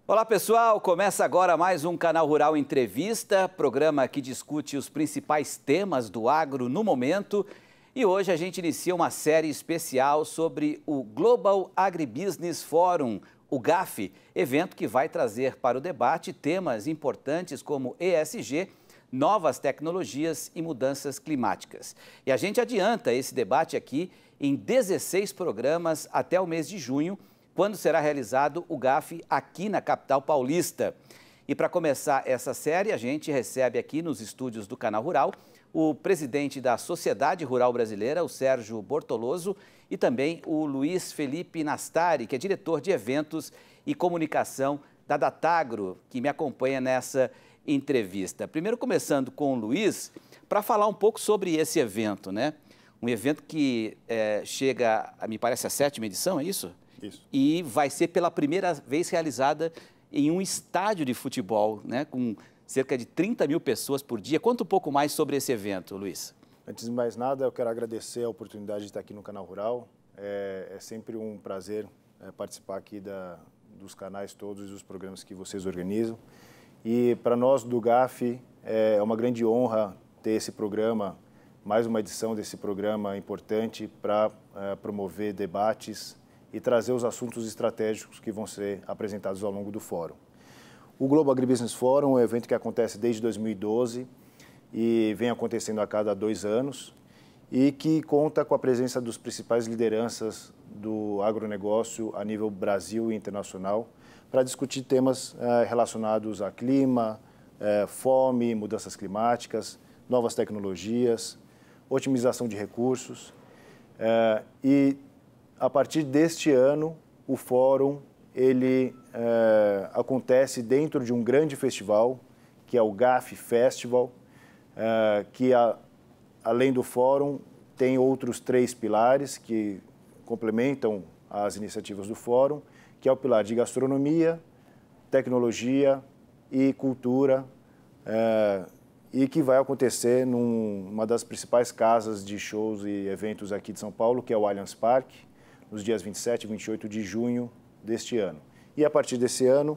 Olá pessoal, começa agora mais um Canal Rural Entrevista, programa que discute os principais temas do agro no momento. E hoje a gente inicia uma série especial sobre o Global Agribusiness Forum, o GAF, evento que vai trazer para o debate temas importantes como ESG, novas tecnologias e mudanças climáticas. E a gente adianta esse debate aqui em 16 programas até o mês de junho, quando será realizado o GAF aqui na capital paulista. E para começar essa série, a gente recebe aqui nos estúdios do Canal Rural o presidente da Sociedade Rural Brasileira, o Sérgio Bortoloso, e também o Luiz Felipe Nastari, que é diretor de eventos e comunicação da Datagro, que me acompanha nessa entrevista. Primeiro começando com o Luiz, para falar um pouco sobre esse evento, né? Um evento que chega, me parece, a 7ª edição, é isso? Isso. E vai ser pela primeira vez realizada em um estádio de futebol, né, com cerca de 30 mil pessoas por dia. Conta um pouco mais sobre esse evento, Luiz. Antes de mais nada, eu quero agradecer a oportunidade de estar aqui no Canal Rural. É sempre um prazer participar aqui dos canais todos e dos programas que vocês organizam. E para nós do GAF é uma grande honra ter esse programa, mais uma edição desse programa importante para promover debates e trazer os assuntos estratégicos que vão ser apresentados ao longo do fórum. O Global Agribusiness Forum é um evento que acontece desde 2012 e vem acontecendo a cada 2 anos e que conta com a presença dos principais lideranças do agronegócio a nível Brasil e internacional para discutir temas relacionados a clima, fome, mudanças climáticas, novas tecnologias, otimização de recursos e a partir deste ano, o fórum acontece dentro de um grande festival, que é o GAF Festival, que além do fórum tem outros 3 pilares que complementam as iniciativas do fórum, que é o pilar de gastronomia, tecnologia e cultura, e que vai acontecer numa das principais casas de shows e eventos aqui de São Paulo, que é o Allianz Parque, nos dias 27 e 28 de junho deste ano. E a partir desse ano,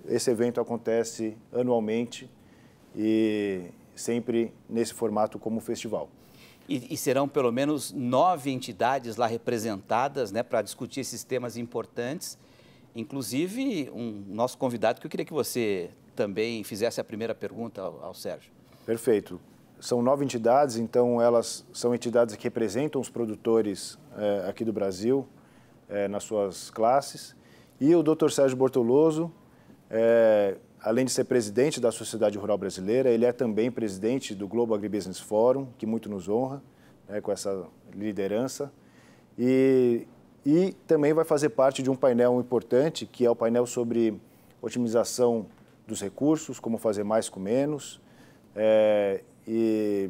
esse evento acontece anualmente e sempre nesse formato como festival. E serão pelo menos 9 entidades lá representadas, né, para discutir esses temas importantes. Inclusive, nosso convidado, que eu queria que você também fizesse a primeira pergunta ao Sérgio. Perfeito. São 9 entidades, então elas são entidades que representam os produtores aqui do Brasil, nas suas classes. E o Dr. Sérgio Bortoloso, além de ser presidente da Sociedade Rural Brasileira, ele é também presidente do Global Agribusiness Forum, que muito nos honra, com essa liderança. E também vai fazer parte de um painel importante, que é o painel sobre otimização dos recursos, como fazer mais com menos, e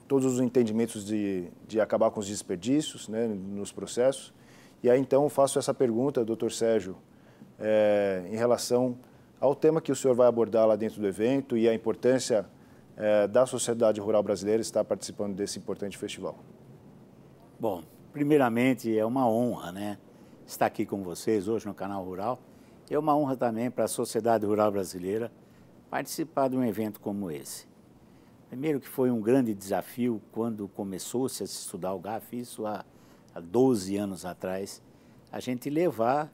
todos os entendimentos de acabar com os desperdícios, né, nos processos. E aí, então, faço essa pergunta, doutor Sérgio, em relação ao tema que o senhor vai abordar lá dentro do evento e a importância da sociedade rural brasileira estar participando desse importante festival. Bom, primeiramente, é uma honra, né, estar aqui com vocês hoje no Canal Rural. É uma honra também para a sociedade rural brasileira participar de um evento como esse. Primeiro que foi um grande desafio quando começou-se a se estudar o GAF, isso há 12 anos atrás, a gente levar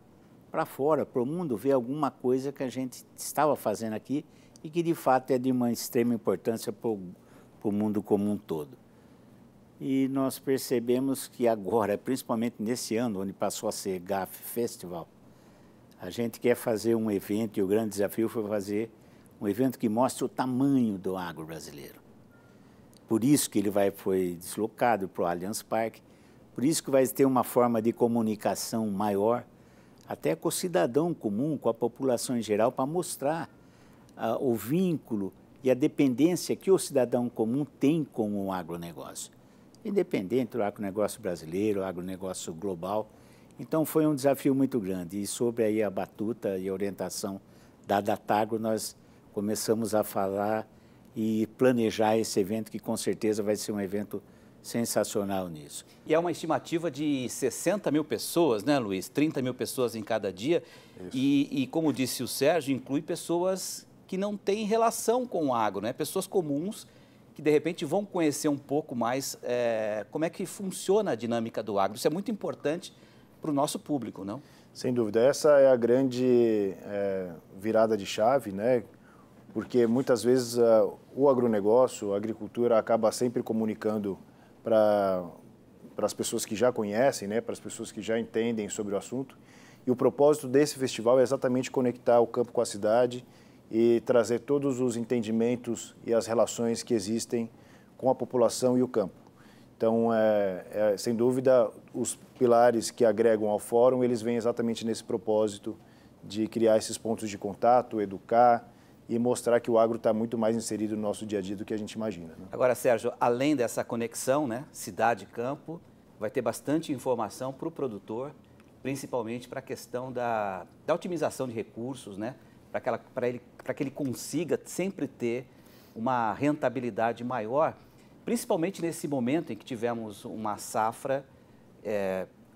para fora, para o mundo, ver alguma coisa que a gente estava fazendo aqui e que, de fato, é de uma extrema importância para o mundo como um todo. E nós percebemos que agora, principalmente nesse ano, onde passou a ser GAF Festival, a gente quer fazer um evento, e o grande desafio foi fazer um evento que mostre o tamanho do agro brasileiro. Por isso que ele foi deslocado para o Allianz Parque, por isso que vai ter uma forma de comunicação maior, até com o cidadão comum, com a população em geral, para mostrar o vínculo e a dependência que o cidadão comum tem com o agronegócio. Independente do agronegócio brasileiro, agronegócio global. Então, foi um desafio muito grande. E sobre aí a batuta e a orientação da Datagro, nós começamos a falar e planejar esse evento, que com certeza vai ser um evento sensacional nisso. E é uma estimativa de 60 mil pessoas, né, Luiz? 30 mil pessoas em cada dia. E como disse o Sérgio, inclui pessoas que não têm relação com o agro, né? Pessoas comuns que, de repente, vão conhecer um pouco mais como é que funciona a dinâmica do agro. Isso é muito importante para o nosso público, não? Sem dúvida. Essa é a grande virada de chave, né? Porque muitas vezes o agronegócio, a agricultura acaba sempre comunicando para as pessoas que já conhecem, né? Para as pessoas que já entendem sobre o assunto. E o propósito desse festival é exatamente conectar o campo com a cidade e trazer todos os entendimentos e as relações que existem com a população e o campo. Então, sem dúvida, os pilares que agregam ao fórum, eles vêm exatamente nesse propósito de criar esses pontos de contato, educar e mostrar que o agro está muito mais inserido no nosso dia a dia do que a gente imagina, né? Agora, Sérgio, além dessa conexão, né, cidade-campo, vai ter bastante informação para o produtor, principalmente para a questão da otimização de recursos, né, para que ele consiga sempre ter uma rentabilidade maior, principalmente nesse momento em que tivemos uma safra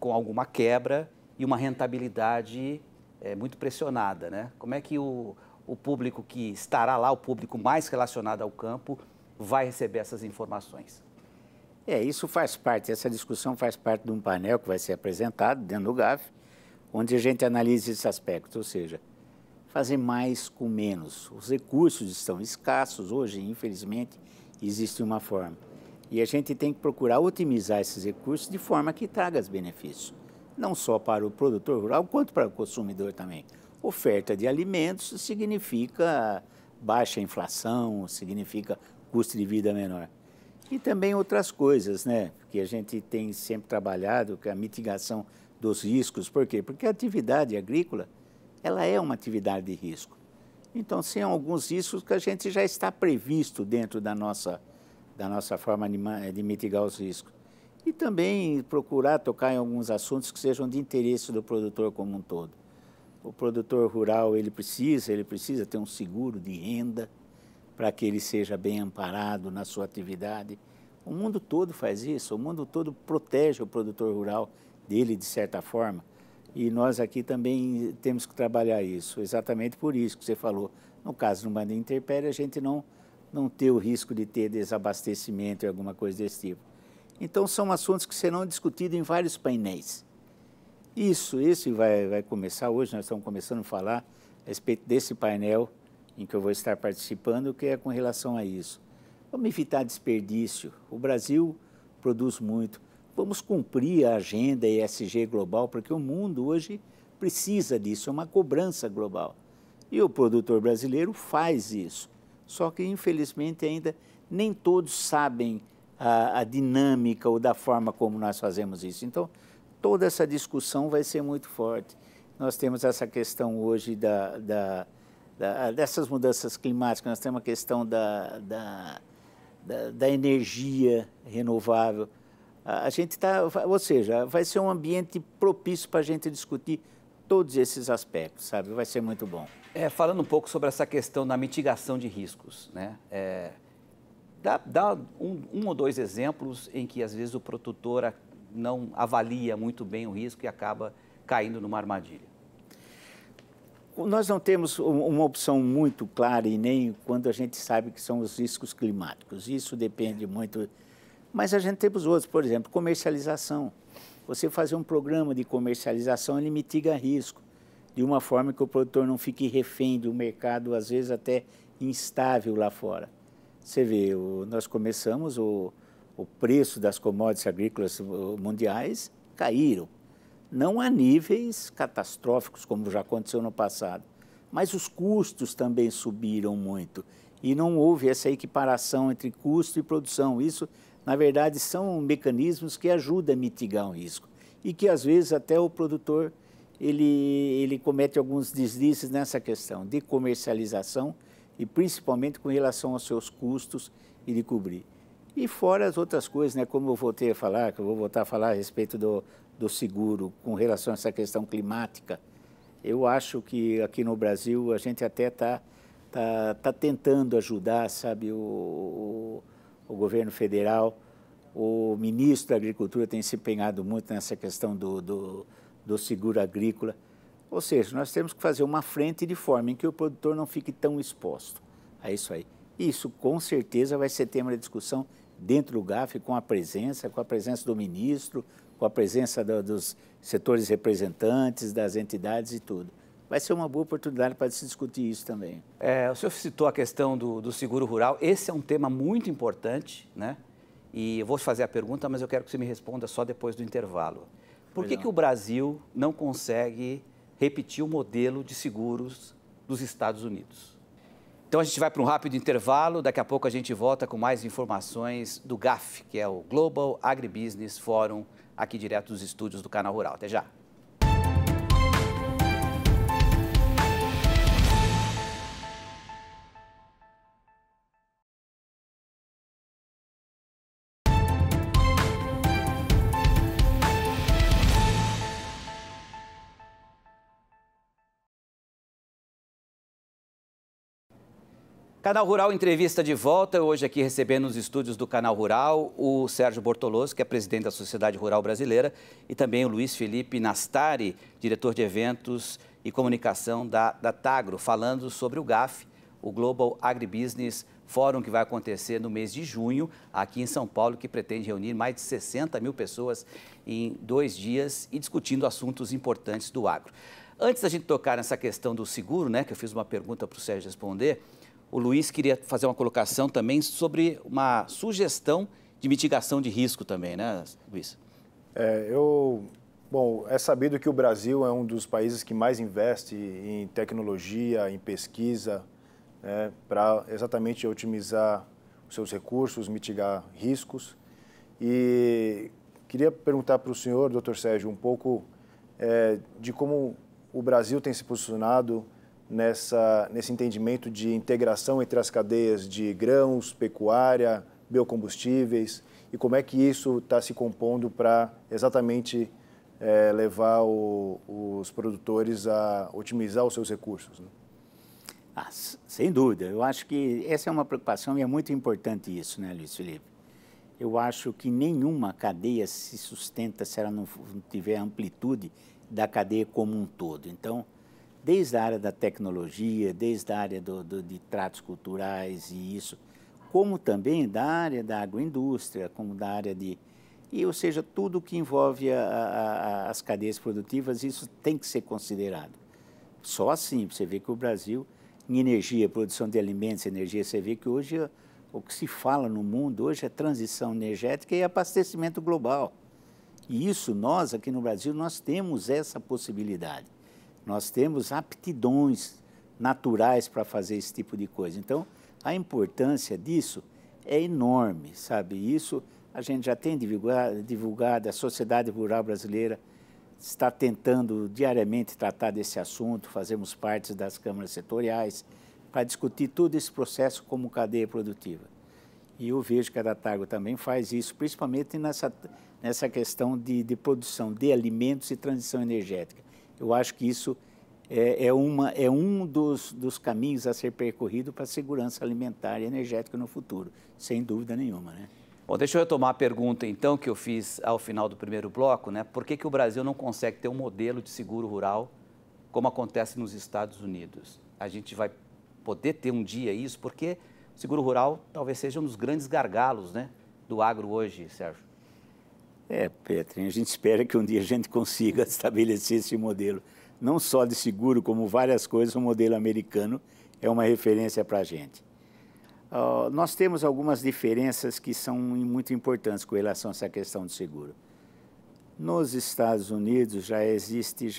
com alguma quebra e uma rentabilidade muito pressionada, né? Como é que o público que estará lá, o público mais relacionado ao campo, vai receber essas informações? Isso faz parte, essa discussão faz parte de um painel que vai ser apresentado dentro do GAF, onde a gente analisa esses aspectos, ou seja, fazer mais com menos. Os recursos estão escassos hoje, infelizmente, existe uma forma. E a gente tem que procurar otimizar esses recursos de forma que traga os benefícios, não só para o produtor rural, quanto para o consumidor também. Oferta de alimentos significa baixa inflação, significa custo de vida menor. E também outras coisas, né, que a gente tem sempre trabalhado, que é a mitigação dos riscos. Por quê? Porque a atividade agrícola, ela é uma atividade de risco. Então, tem alguns riscos que a gente já está previsto dentro da nossa forma de mitigar os riscos. E também procurar tocar em alguns assuntos que sejam de interesse do produtor como um todo. O produtor rural, ele precisa ter um seguro de renda para que ele seja bem amparado na sua atividade. O mundo todo faz isso, o mundo todo protege o produtor rural dele, de certa forma. E nós aqui também temos que trabalhar isso, exatamente por isso que você falou. No caso de uma intempérie, a gente não ter o risco de ter desabastecimento e alguma coisa desse tipo. Então, são assuntos que serão discutidos em vários painéis. Esse vai começar hoje, nós estamos começando a falar a respeito desse painel em que eu vou estar participando, que é com relação a isso. Vamos evitar desperdício. O Brasil produz muito. Vamos cumprir a agenda ESG global, porque o mundo hoje precisa disso, é uma cobrança global. E o produtor brasileiro faz isso. Só que, infelizmente, ainda nem todos sabem a dinâmica ou da forma como nós fazemos isso. Então, toda essa discussão vai ser muito forte. Nós temos essa questão hoje dessas mudanças climáticas, nós temos a questão da energia renovável. A gente ou seja, vai ser um ambiente propício para a gente discutir todos esses aspectos, sabe? Vai ser muito bom. Falando um pouco sobre essa questão da mitigação de riscos, né? Dá um ou dois exemplos em que, às vezes, o produtor não avalia muito bem o risco e acaba caindo numa armadilha. Nós não temos uma opção muito clara e nem quando a gente sabe que são os riscos climáticos. Isso depende muito. Mas a gente tem os outros, por exemplo, comercialização. Você fazer um programa de comercialização, ele mitiga risco, de uma forma que o produtor não fique refém do mercado, às vezes até instável lá fora. Você vê, nós começamos, o preço das commodities agrícolas mundiais caíram. Não a níveis catastróficos, como já aconteceu no passado, mas os custos também subiram muito. E não houve essa equiparação entre custo e produção. Isso, na verdade, são mecanismos que ajudam a mitigar o risco. E que, às vezes, até o produtor ele comete alguns deslizes nessa questão de comercialização e, principalmente, com relação aos seus custos e de cobrir. E fora as outras coisas, né, como eu voltei a falar, que eu vou voltar a falar a respeito do seguro, com relação a essa questão climática, eu acho que aqui no Brasil a gente até está tentando ajudar, sabe, o governo federal O ministro da Agricultura tem se empenhado muito nessa questão do seguro agrícola. Ou seja, nós temos que fazer uma frente de forma em que o produtor não fique tão exposto a isso aí. Isso, com certeza, vai ser tema de discussão dentro do GAF, com a presença do ministro, com a presença dos setores representantes, das entidades e tudo. Vai ser uma boa oportunidade para se discutir isso também. O senhor citou a questão do seguro rural. Esse é um tema muito importante, né? E eu vou fazer a pergunta, mas eu quero que você me responda só depois do intervalo. Por que o Brasil não consegue repetir o modelo de seguros dos Estados Unidos? Então a gente vai para um rápido intervalo, daqui a pouco a gente volta com mais informações do GAF, que é o Global Agribusiness Forum, aqui direto dos estúdios do Canal Rural. Até já! Canal Rural Entrevista de volta, hoje aqui recebendo nos estúdios do Canal Rural o Sérgio Bortoloso, que é presidente da Sociedade Rural Brasileira, e também o Luiz Felipe Nastari, diretor de eventos e comunicação da Tagro, falando sobre o GAF, o Global Agribusiness Forum, que vai acontecer no mês de junho, aqui em São Paulo, que pretende reunir mais de 60 mil pessoas em 2 dias e discutindo assuntos importantes do agro. Antes da gente tocar nessa questão do seguro, né, que eu fiz uma pergunta para o Sérgio responder, o Luiz queria fazer uma colocação também sobre uma sugestão de mitigação de risco também, né, Luiz? Bom, é sabido que o Brasil é um dos países que mais investe em tecnologia, em pesquisa, né, para exatamente otimizar os seus recursos, mitigar riscos. E queria perguntar para o senhor, doutor Sérgio, um pouco de como o Brasil tem se posicionado nesse entendimento de integração entre as cadeias de grãos, pecuária, biocombustíveis, e como é que isso está se compondo para exatamente levar os produtores a otimizar os seus recursos, né? Sem dúvida. Eu acho que essa é uma preocupação e é muito importante isso, né, Luiz Felipe? Eu acho que nenhuma cadeia se sustenta se ela não tiver amplitude da cadeia como um todo. Então, desde a área da tecnologia, desde a área de tratos culturais e isso, como também da área da agroindústria, como da área ou seja, tudo que envolve as cadeias produtivas, isso tem que ser considerado. Só assim, você vê que o Brasil, em energia, produção de alimentos, energia, você vê que hoje o que se fala no mundo hoje é transição energética e abastecimento global. E isso nós, aqui no Brasil, nós temos essa possibilidade. Nós temos aptidões naturais para fazer esse tipo de coisa. Então, a importância disso é enorme, sabe? Isso a gente já tem divulgado, a Sociedade Rural Brasileira está tentando diariamente tratar desse assunto, fazemos parte das câmaras setoriais para discutir todo esse processo como cadeia produtiva. E eu vejo que a Tagro também faz isso, principalmente nessa questão de produção de alimentos e transição energética. Eu acho que isso é um dos caminhos a ser percorrido para a segurança alimentar e energética no futuro, sem dúvida nenhuma, né? Bom, deixa eu retomar a pergunta, então, que eu fiz ao final do primeiro bloco, né? Por que o Brasil não consegue ter um modelo de seguro rural como acontece nos Estados Unidos? A gente vai poder ter um dia isso, porque o seguro rural talvez seja um dos grandes gargalos, né, do agro hoje, Sérgio. Petrinho, a gente espera que um dia a gente consiga estabelecer esse modelo, não só de seguro, como várias coisas, o modelo americano é uma referência para a gente. Nós temos algumas diferenças que são muito importantes com relação a essa questão de seguro. Nos Estados Unidos já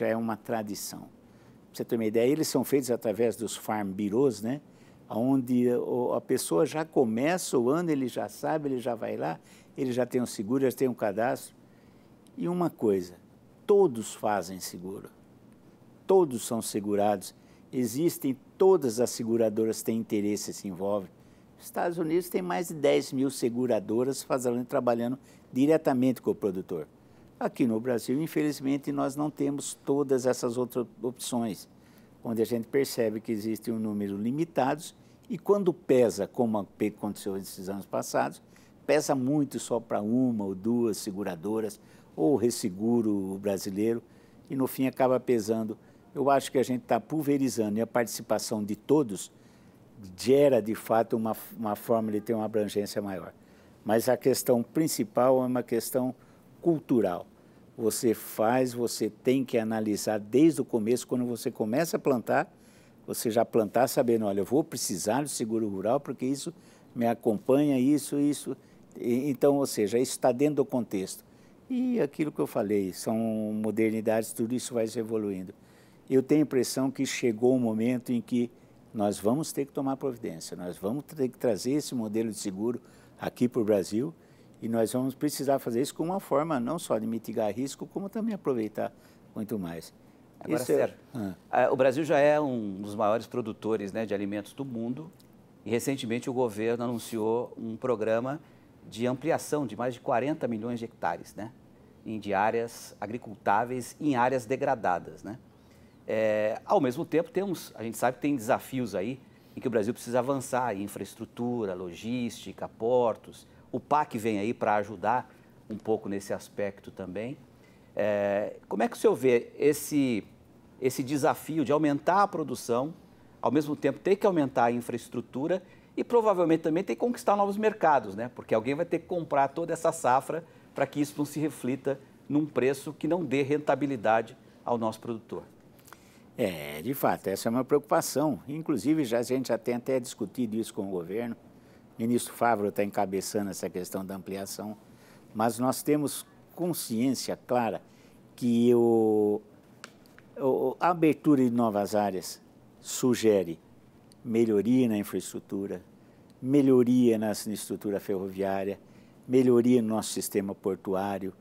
é uma tradição. Para você ter uma ideia, eles são feitos através dos Farm Bureaus, né? Onde a pessoa já começa o ano, ele já sabe, ele já vai lá, ele já tem um seguro, já tem um cadastro. E uma coisa, todos fazem seguro, todos são segurados, todas as seguradoras têm interesse e se envolvem. Os Estados Unidos tem mais de 10 mil seguradoras trabalhando diretamente com o produtor. Aqui no Brasil, infelizmente, nós não temos todas essas outras opções, onde a gente percebe que existe um número limitado e quando pesa, como aconteceu nesses anos passados, pesa muito só para uma ou duas seguradoras, ou o resseguro brasileiro, e no fim acaba pesando. Eu acho que a gente está pulverizando, e a participação de todos gera, de fato, uma forma de ter uma abrangência maior. Mas a questão principal é uma questão cultural. Você tem que analisar desde o começo, quando você começa a plantar, você já plantar sabendo, olha, eu vou precisar do seguro rural porque isso me acompanha, isso. Então, ou seja, isso está dentro do contexto. E aquilo que eu falei, são modernidades, tudo isso vai se evoluindo. Eu tenho a impressão que chegou um momento em que nós vamos ter que tomar providência, nós vamos ter que trazer esse modelo de seguro aqui para o Brasil e nós vamos precisar fazer isso com uma forma não só de mitigar risco, como também aproveitar muito mais. Agora, Sérgio, o Brasil já é um dos maiores produtores, né, de alimentos do mundo e recentemente o governo anunciou um programa de ampliação de mais de 40 milhões de hectares, né, de áreas agricultáveis em áreas degradadas, né? Ao mesmo tempo, a gente sabe que tem desafios aí em que o Brasil precisa avançar em infraestrutura, logística, portos. O PAC vem aí para ajudar um pouco nesse aspecto também. Como é que o senhor vê esse desafio de aumentar a produção, ao mesmo tempo ter que aumentar a infraestrutura e provavelmente também ter que conquistar novos mercados, né? Porque alguém vai ter que comprar toda essa safra para que isso não se reflita num preço que não dê rentabilidade ao nosso produtor. De fato, essa é uma preocupação. Inclusive, a gente já tem até discutido isso com o governo. O ministro Fávaro está encabeçando essa questão da ampliação, mas nós temos consciência clara que a abertura de novas áreas sugere melhoria na infraestrutura, melhoria na estrutura ferroviária, melhoria no nosso sistema portuário,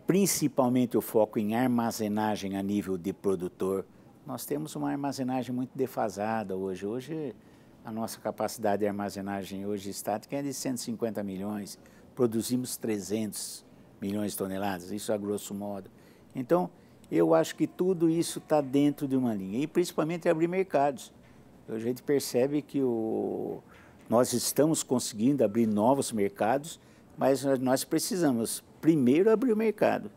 principalmente o foco em armazenagem a nível de produtor. Nós temos uma armazenagem muito defasada hoje. Hoje, a nossa capacidade de armazenagem hoje estática é de 150 milhões, produzimos 300 milhões de toneladas, isso a grosso modo. Então, eu acho que tudo isso está dentro de uma linha, e principalmente abrir mercados. A gente percebe que nós estamos conseguindo abrir novos mercados, mas nós precisamos primeiro abrir o mercado,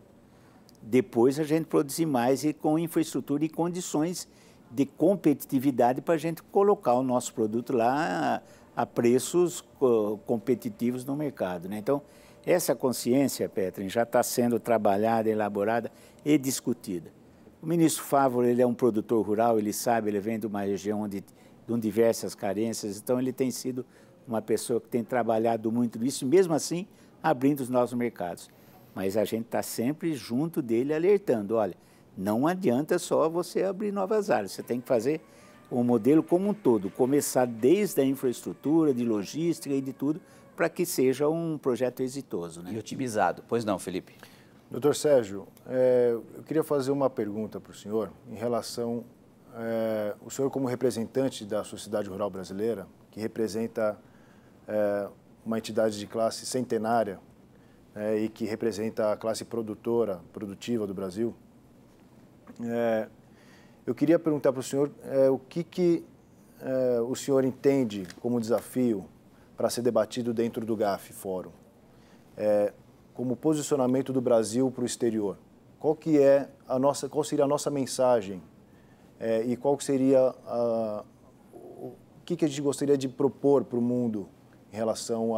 depois a gente produzir mais e com infraestrutura e condições de competitividade para a gente colocar o nosso produto lá a preços competitivos no mercado, né? Então, essa consciência, Petrin, já está sendo trabalhada, elaborada e discutida. O ministro Fávaro, ele é um produtor rural, ele sabe, ele vem de uma região onde diversas carências, então ele tem sido uma pessoa que tem trabalhado muito nisso, e mesmo assim abrindo os novos mercados. Mas a gente está sempre junto dele alertando, olha, não adianta só você abrir novas áreas, você tem que fazer o modelo como um todo, começar desde a infraestrutura, de logística e de tudo, para que seja um projeto exitoso, né? E otimizado. Pois não, Felipe? Doutor Sérgio, eu queria fazer uma pergunta para o senhor em relação, o senhor como representante da sociedade rural brasileira, que representa uma entidade de classe centenária e que representa a classe produtiva do Brasil, eu queria perguntar para o senhor o que o senhor entende como desafio para ser debatido dentro do GAF Fórum, como posicionamento do Brasil para o exterior. Qual seria a nossa mensagem e qual seria o que a gente gostaria de propor para o mundo em relação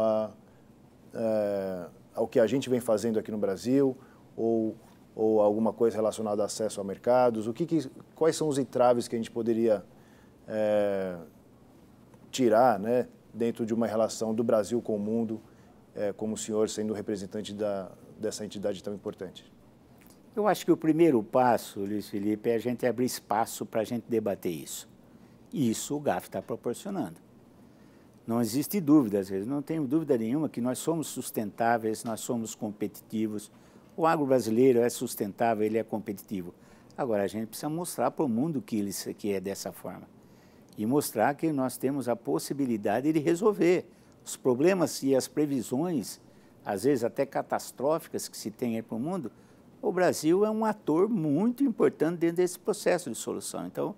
ao que a gente vem fazendo aqui no Brasil ou alguma coisa relacionada a acesso a mercados? Quais são os entraves que a gente poderia tirar, né, dentro de uma relação do Brasil com o mundo, como o senhor sendo representante dessa entidade tão importante? Eu acho que o primeiro passo, Luiz Felipe, é a gente abrir espaço para a gente debater isso. E isso o GAF está proporcionando. Não existe dúvida, às vezes, não tenho dúvida nenhuma que nós somos sustentáveis, nós somos competitivos. O agro brasileiro é sustentável, ele é competitivo. Agora, a gente precisa mostrar para o mundo que é dessa forma. E mostrar que nós temos a possibilidade de resolver os problemas e as previsões, às vezes até catastróficas, que se tem aí para o mundo. O Brasil é um ator muito importante dentro desse processo de solução. Então,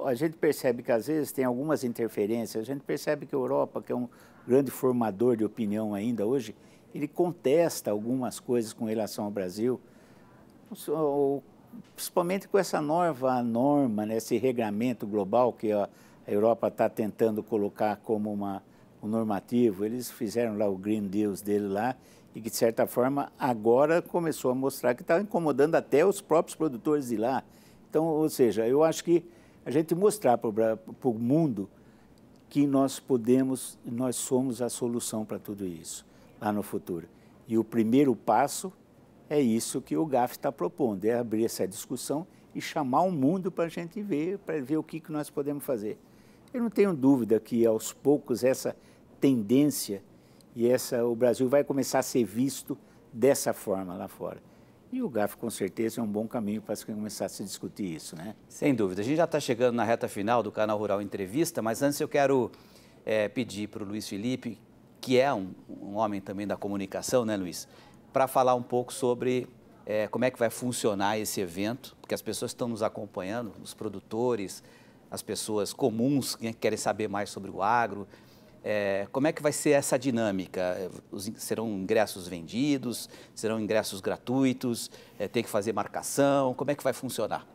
a gente percebe que às vezes tem algumas interferências, a gente percebe que a Europa, que é um grande formador de opinião ainda hoje, ele contesta algumas coisas com relação ao Brasil, principalmente com essa nova norma, né, esse regramento global que a Europa está tentando colocar como um normativo. Eles fizeram lá o Green Deals dele lá e que, de certa forma, agora começou a mostrar que está incomodando até os próprios produtores de lá. Então, ou seja, eu acho que a gente mostrar para o mundo que nós somos a solução para tudo isso lá no futuro. E o primeiro passo é isso que o GAF está propondo, é abrir essa discussão e chamar o mundo para a gente ver, para ver o que nós podemos fazer. Eu não tenho dúvida que, aos poucos, essa tendência e o Brasil vai começar a ser visto dessa forma lá fora. E o GAF, com certeza, é um bom caminho para começar a se discutir isso, né? Sem dúvida. A gente já está chegando na reta final do Canal Rural Entrevista, mas antes eu quero pedir para o Luiz Felipe, que é um homem também da comunicação, né, Luiz, para falar um pouco sobre como é que vai funcionar esse evento, porque as pessoas estão nos acompanhando, os produtores, as pessoas comuns que querem saber mais sobre o agro. Como é que vai ser essa dinâmica? Serão ingressos vendidos? Serão ingressos gratuitos? Tem que fazer marcação? Como é que vai funcionar?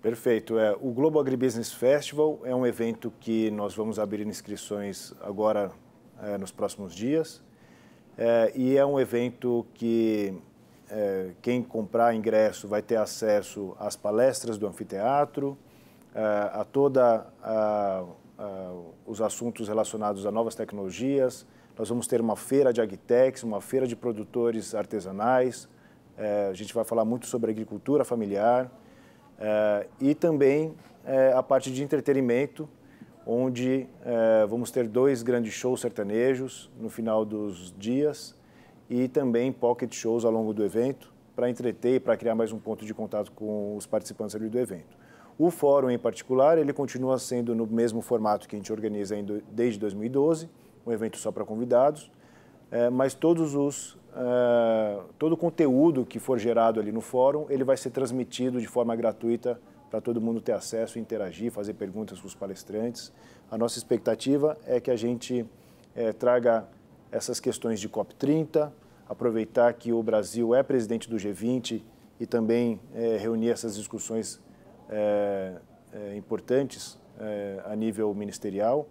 Perfeito. O Global Agribusiness Festival é um evento que nós vamos abrir inscrições agora nos próximos dias. E é um evento que quem comprar ingresso vai ter acesso às palestras do anfiteatro, a toda os assuntos relacionados a novas tecnologias. Nós vamos ter uma feira de agtechs, uma feira de produtores artesanais. A gente vai falar muito sobre agricultura familiar e também a parte de entretenimento, onde vamos ter 2 grandes shows sertanejos no final dos dias e também pocket shows ao longo do evento para entreter e para criar mais um ponto de contato com os participantes ali do evento. O fórum, em particular, ele continua sendo no mesmo formato que a gente organiza desde 2012, um evento só para convidados, mas todo o conteúdo que for gerado ali no fórum, ele vai ser transmitido de forma gratuita para todo mundo ter acesso, interagir, fazer perguntas com os palestrantes. A nossa expectativa é que a gente traga essas questões de COP30, aproveitar que o Brasil é presidente do G20 e também reunir essas discussões importantes a nível ministerial.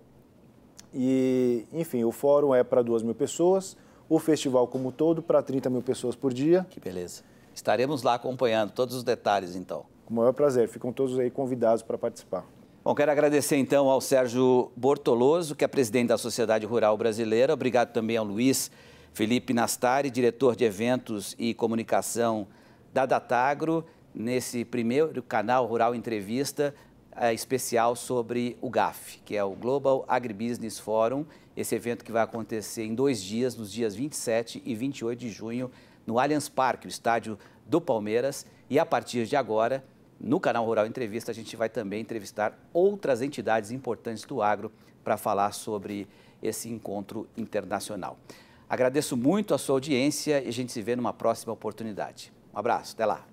E, enfim, o fórum é para 2.000 pessoas, o festival como todo para 30.000 pessoas por dia. Que beleza. Estaremos lá acompanhando todos os detalhes, então. Com o maior prazer. Ficam todos aí convidados para participar. Bom, quero agradecer então ao Sérgio Bortoloso, que é presidente da Sociedade Rural Brasileira. Obrigado também ao Luiz Felipe Nastari, diretor de eventos e comunicação da Datagro, nesse primeiro Canal Rural Entrevista especial sobre o GAF, que é o Global Agribusiness Forum, esse evento que vai acontecer em 2 dias, nos dias 27 e 28 de junho, no Allianz Parque, o estádio do Palmeiras. E a partir de agora, no Canal Rural Entrevista, a gente vai também entrevistar outras entidades importantes do agro para falar sobre esse encontro internacional. Agradeço muito a sua audiência e a gente se vê numa próxima oportunidade. Um abraço, até lá.